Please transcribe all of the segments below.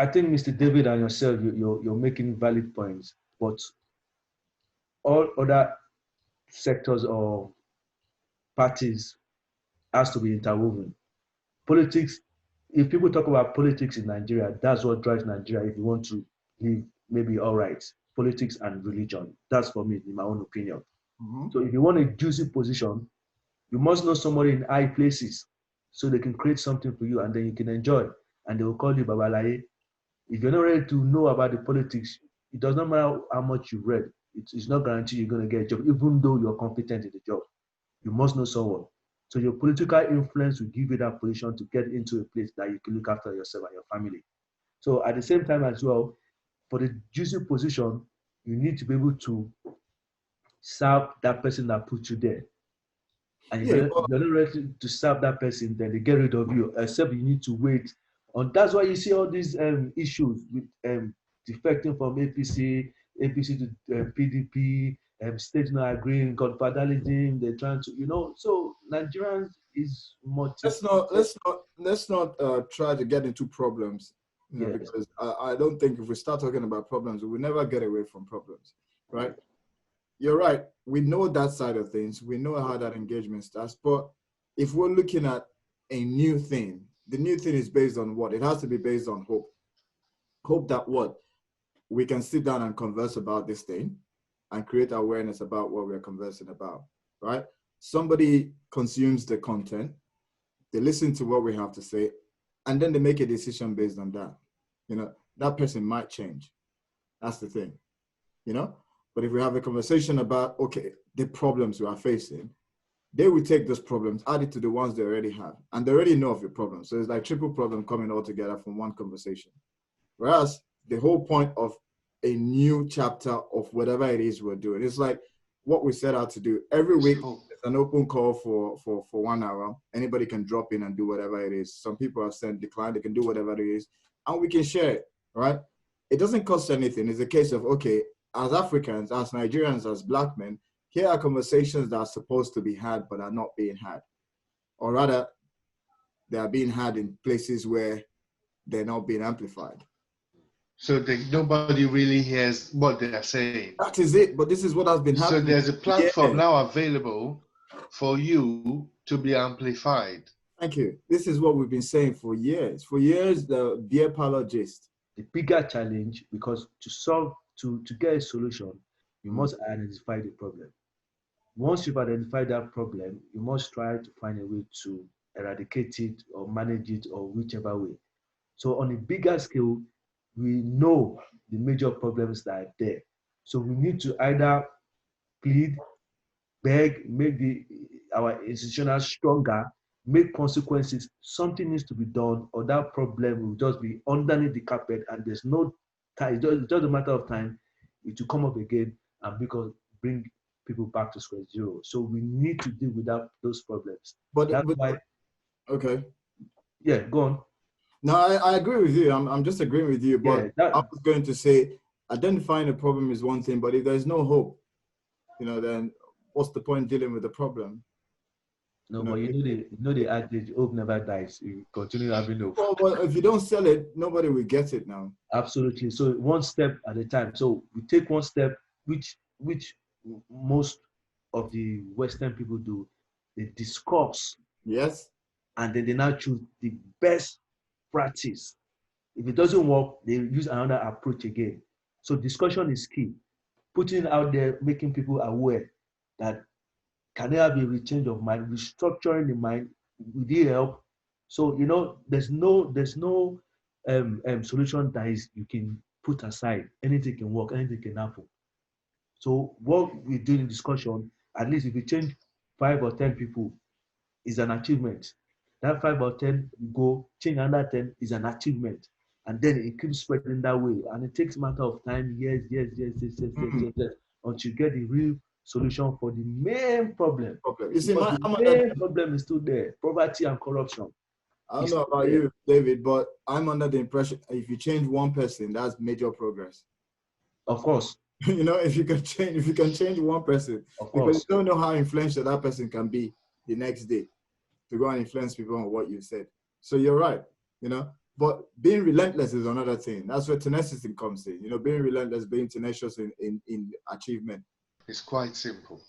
I think Mr. David and yourself, you're making valid points, but all other sectors or parties has to be interwoven. Politics, if people talk about politics in Nigeria, that's what drives Nigeria if you want to live maybe all right. Politics and religion. That's for me, in my own opinion. Mm-hmm. So if you want a juicy position, you must know somebody in high places so they can create something for you and then you can enjoy. And they will call you Babalaye. If you're not ready to know about the politics, it does not matter how much you read. It's not guaranteed you're going to get a job, even though you're competent in the job. You must know someone. So your political influence will give you that position to get into a place that you can look after yourself and your family. So at the same time as well, for the juicy position, you need to be able to serve that person that put you there. And if you're not ready to serve that person, then they get rid of you, except you need to wait. And that's why you see all these issues with defecting from APC to PDP, states not agreeing, godfatherism, they're trying to, so Nigerians is much. Let's not try to get into problems, Yes. because I don't think if we start talking about problems, we will never get away from problems, right? You're right. We know that side of things. We know how that engagement starts. But if we're looking at a new thing, the new thing is based on what? It has to be based on hope. Hope that what? We can sit down and converse about this thing and create awareness about what we're conversing about, right? Somebody consumes the content, they listen to what we have to say, and then they make a decision based on that. That person might change. That's the thing, But if we have a conversation about, okay, the problems we are facing, they will take those problems, add it to the ones they already have, and they already know of your problem. So it's like triple problem coming all together from one conversation. Whereas the whole point of a new chapter of whatever it is we're doing, it's like what we set out to do. Every week, it's an open call for 1 hour. Anybody can drop in and do whatever it is. Some people have sent decline, they can do whatever it is, and we can share it, right? It doesn't cost anything. It's a case of, okay, as Africans, as Nigerians, as Black men, here are conversations that are supposed to be had but are not being had. Or rather, they are being had in places where they're not being amplified. So nobody really hears what they are saying. That is it, but this is what has been happening. So there's a platform now available for you to be amplified. Thank you. This is what we've been saying for years. For years, the beer parlor gist. The bigger challenge, because to get a solution, you must identify the problem. Once you've identified that problem, you must try to find a way to eradicate it or manage it or whichever way. So on a bigger scale, we know the major problems that are there. So we need to either plead, beg, make our institutions stronger, make consequences. Something needs to be done, or that problem will just be underneath the carpet, and there's no time. It's just a matter of time it will come up again and bring people back to square zero. So we need to deal with those problems. Okay. Yeah, go on. No, I agree with you. I'm just agreeing with you. But I was going to say, identifying a problem is one thing, but if there's no hope, then what's the point dealing with the problem? No, but you know the adage, hope never dies. You continue having hope. Well, but if you don't sell it, nobody will get it now. Absolutely. So one step at a time. So we take one step, which most of the Western people do. They discuss. Yes. And then they now choose the best practice. If it doesn't work, they use another approach again. So discussion is key. Putting it out there, making people aware that can there be a change of mind, restructuring the mind, with the help. So there's no solution that is you can put aside. Anything can work, anything can happen. So what we do in discussion, at least if you change 5 or 10 people, is an achievement. That 5 or 10 go change another 10 is an achievement, and then it keeps spreading that way. And it takes a matter of time, years, until you get the real solution for the main problem. You see, the main problem is still there: poverty and corruption. I don't know about you, David, but I'm under the impression if you change one person, that's major progress. Of course. If you can change one person, because you don't know how influential that person can be the next day to go and influence people on what you said. So you're right. But being relentless is another thing. That's where tenacity comes in. You know, being relentless, being tenacious in achievement. It's quite simple.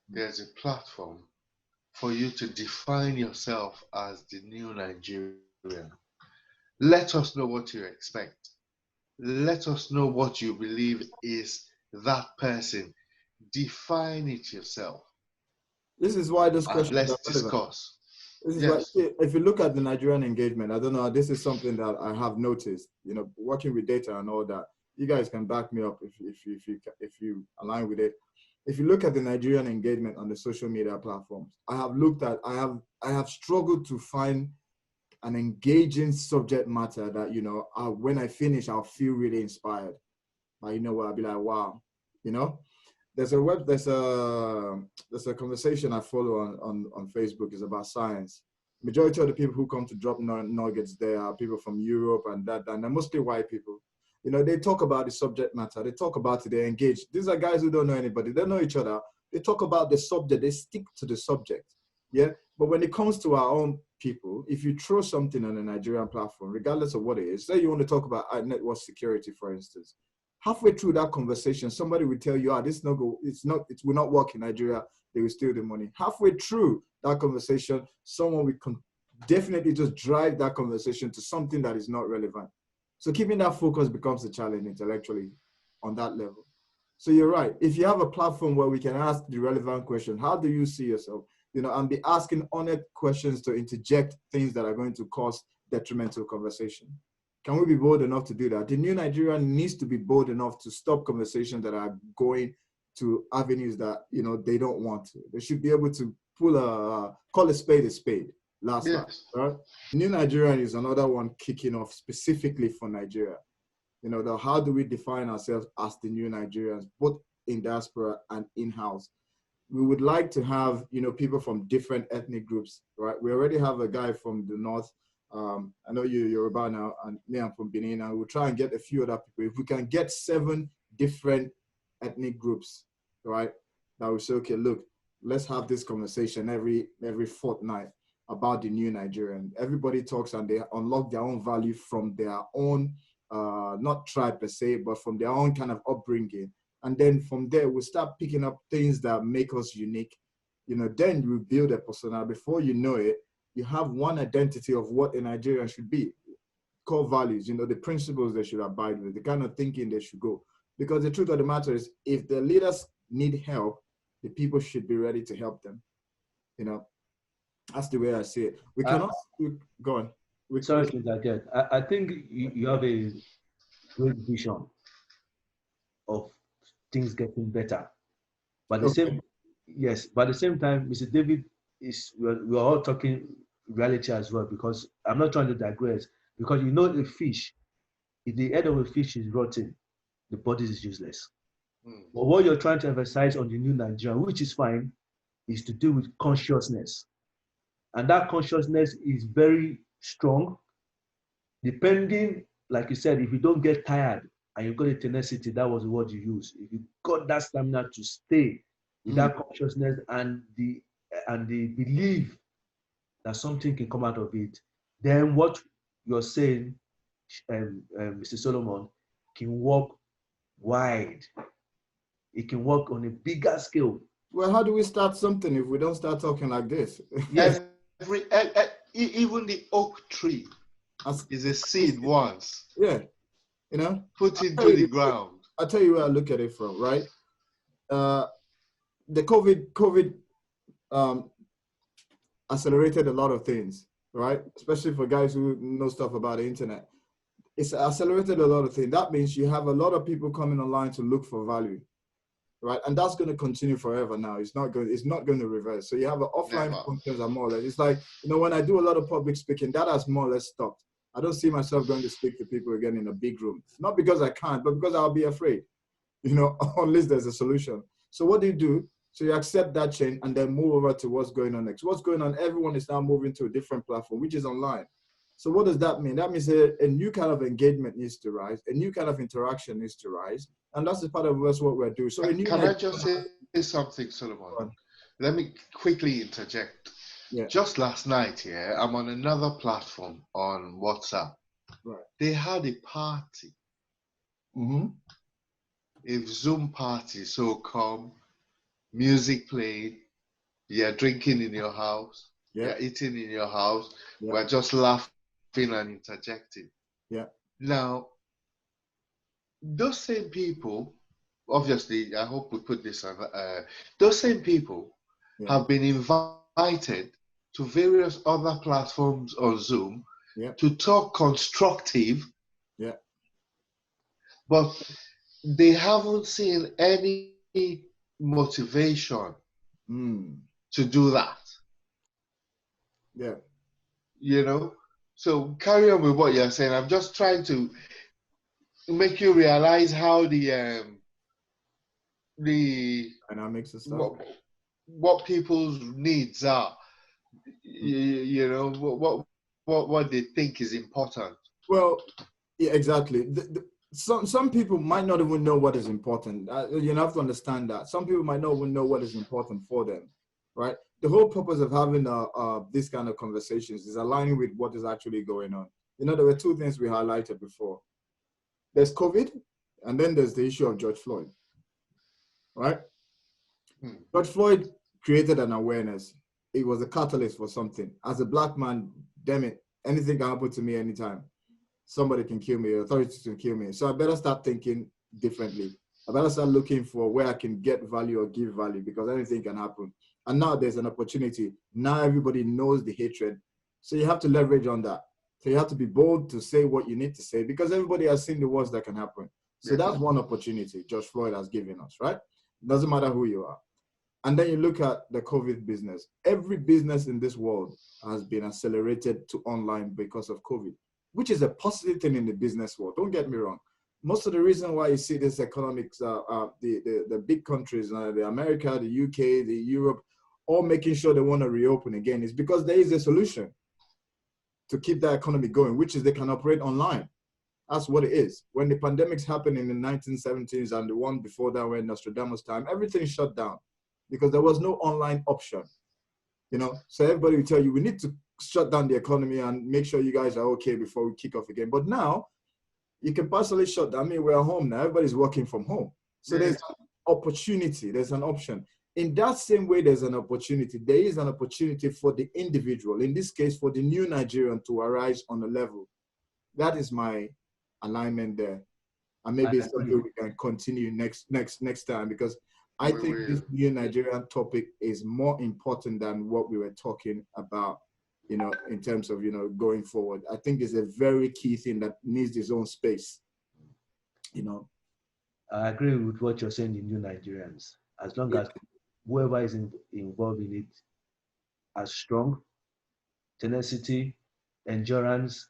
There's a platform for you to define yourself as the new Nigerian. Let us know what you expect. Let us know what you believe is that person. Define it yourself. This is why this And question let's is relevant. discuss. This is Yes. why, if you look at the Nigerian engagement, I don't know, this is something that I have noticed, you know, working with data and all that. You guys can back me up if you align with it. If you look at the Nigerian engagement on the social media platforms, I have struggled to find an engaging subject matter that, you know, when I finish, I'll feel really inspired. You know what, I'll be like, wow, you know. There's a conversation I follow on Facebook is about science. Majority of the people who come to drop nuggets there are people from Europe and they're mostly white people. You know, they talk about the subject matter. They talk about it. They engage. These are guys who don't know anybody. They know each other. They talk about the subject. They stick to the subject. Yeah. But when it comes to our own people, if you throw something on a Nigerian platform, regardless of what it is, say you want to talk about network security, for instance, halfway through that conversation, somebody will tell you, it will not work in Nigeria. They will steal the money. Halfway through that conversation, someone will definitely just drive that conversation to something that is not relevant. So keeping that focus becomes a challenge intellectually on that level. So you're right. If you have a platform where we can ask the relevant question, how do you see yourself? You know, and be asking honest questions to interject things that are going to cause detrimental conversation. Can we be bold enough to do that? The new Nigerian needs to be bold enough to stop conversations that are going to avenues that, you know, they don't want to. They should be able to call a spade a spade. Last. Right? New Nigerian is another one kicking off specifically for Nigeria. You know, how do we define ourselves as the new Nigerians, both in diaspora and in-house? We would like to have, you know, people from different ethnic groups, right? We already have a guy from the north. I know you're Yoruba now, and me, I'm from Benin, and we'll try and get a few other people. If we can get 7 different ethnic groups, right, that will say, okay, look, let's have this conversation every fortnight about the new Nigerian. Everybody talks and they unlock their own value from their own, not tribe per se, but from their own kind of upbringing. And then from there, we start picking up things that make us unique. You know, then we build a persona. Before you know it, you have one identity of what a Nigerian should be. Core values, you know, the principles they should abide with, the kind of thinking they should go. Because the truth of the matter is, if the leaders need help, the people should be ready to help them. You know, that's the way I see it. We cannot go on. Sorry to interject. I think you have a great vision of things getting better. But at the same time, Mr. David, we're all talking reality as well, because I'm not trying to digress, because you know a fish, if the head of a fish is rotten, the body is useless. But what you're trying to emphasize on the new Nigerian, which is fine, is to do with consciousness. And that consciousness is very strong, depending, like you said, if you don't get tired and you've got a tenacity, that was the word you used. If you got that stamina to stay with that consciousness and the belief that something can come out of it, then what you're saying, Mr. Solomon, can work wide. It can work on a bigger scale. Well, how do we start something if we don't start talking like this? Yes. Even the oak tree is a seed once. Yeah. You know? Put into the ground. I'll tell you where I look at it from, right? The COVID accelerated a lot of things, right? Especially for guys who know stuff about the internet. It's accelerated a lot of things. That means you have a lot of people coming online to look for value, right? And that's going to continue forever now. It's not going to reverse. So you have an offline functions are more or less. It's like, you know, when I do a lot of public speaking, that has more or less stopped. I don't see myself going to speak to people again in a big room. Not because I can't, but because I'll be afraid, you know, unless there's a solution. So what do? So you accept that change and then move over to what's going on next. What's going on? Everyone is now moving to a different platform, which is online. So what does that mean? That means a new kind of engagement needs to rise, a new kind of interaction needs to rise, and that's the part of us what we're doing. So can I just say something, Solomon? Let me quickly interject. Yeah. Just last night, I'm on another platform on WhatsApp, Right. They had a party, Mm-hmm. a Zoom party. So come, music played, you're drinking in your house, Yeah. you're eating in your house, Yeah. we're just laughing and interjecting. Yeah. Now, those same people, obviously, I hope we put this on, those same people Yeah. have been invited to various other platforms on Zoom Yeah. to talk constructive, Yeah. but they haven't seen any motivation Mm. to do that, Yeah. you know? So carry on with what you're saying. I'm just trying to make you realize how the Dynamics and stuff. what people's needs are. You know what they think is important. Well, yeah, exactly. Some people might not even know what is important. You have to understand that some people might not even know what is important for them, right? The whole purpose of having this kind of conversations is aligning with what is actually going on. There were two things we highlighted before. There's COVID, and then there's the issue of George Floyd, right? George Floyd created an awareness. It was a catalyst for something. As a black man, damn it, anything can happen to me anytime. Somebody can kill me, authorities can kill me. So I better start thinking differently. I better start looking for where I can get value or give value, because anything can happen. And now there's an opportunity. Now everybody knows the hatred. So you have to leverage on that. So you have to be bold to say what you need to say, because everybody has seen the worst that can happen. So that's one opportunity George Floyd has given us, right? Doesn't matter who you are. And then you look at the COVID business. Every business in this world has been accelerated to online because of COVID, which is a positive thing in the business world. Don't get me wrong. Most of the reason why you see this economics, the big countries, the America, the UK, the Europe, all making sure they want to reopen again is because there is a solution to keep that economy going, which is they can operate online. That's what it is. When the pandemics happened in the 1970s and the one before that, when Nostradamus time, everything shut down because there was no online option. So everybody will tell you, we need to shut down the economy and make sure you guys are okay before we kick off again. But now you can partially shut down. I mean, we're home now. Everybody's working from home. So there's an opportunity. There's an option. In that same way, there's an opportunity. There is an opportunity for the individual, in this case, for the new Nigerian to arise on a level. That is my alignment there. And maybe it's something we can continue next time, because I think this new Nigerian topic is more important than what we were talking about, in terms of, going forward. I think it's a very key thing that needs its own space, I agree with what you're saying, the new Nigerians. As long as whoever is involved in it has strong tenacity, endurance,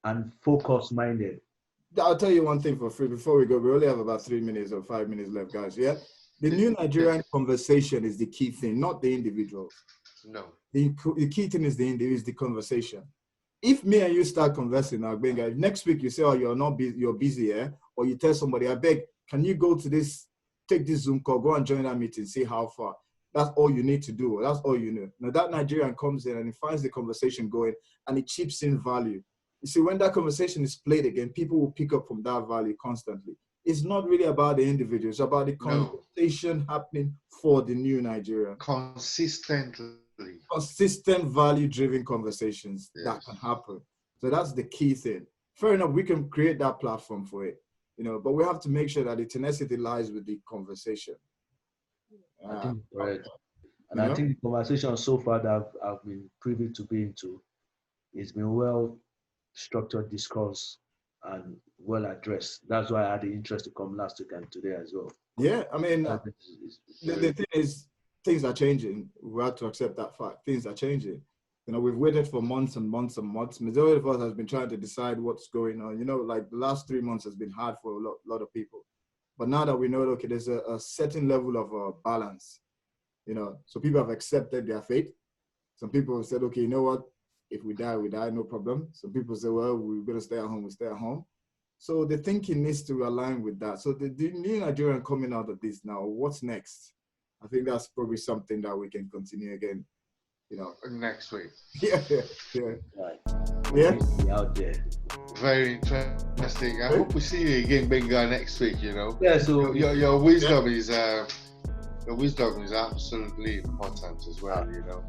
and focus-minded. I'll tell you one thing for free before we go. We only have about 3 minutes or 5 minutes left, guys. Yeah? The new Nigerian conversation is the key thing, not the individual. No. The key thing is the conversation. If me and you start conversing now, guys, next week you say, oh, you're busy, or you tell somebody, I beg, can you go to this, take this Zoom call, go and join that meeting, see how far. That's all you need to do. That's all you know. Now that Nigerian comes in and he finds the conversation going and it chips in value. You see, when that conversation is played again, people will pick up from that value constantly. It's not really about the individual. It's about the conversation happening for the new Nigeria. Consistent value-driven conversations that can happen. So that's the key thing. Fair enough, we can create that platform for it, but we have to make sure that the tenacity lies with the conversation. I think correct. And I think the conversation so far that I've been privy to be into, it's been well structured discourse and well addressed. That's why I had the interest to come last week and today as well. Yeah, I mean, the thing is, things are changing. We have to accept that fact. Things are changing. We've waited for months and months and months. Majority of us has been trying to decide what's going on. Like the last 3 months has been hard for a lot of people. But now that we know, okay, there's a certain level of balance. So people have accepted their fate. Some people have said, okay, you know what? If we die, no problem. Some people say, well, we're going to stay at home, we stay at home. So the thinking needs to align with that. So the new Nigerian coming out of this now, what's next? I think that's probably something that we can continue again, next week. Yeah. Right. community out there. Very interesting. I hope we see you again, Benga, next week. You know. Yeah. So Your wisdom is absolutely important as well. You know.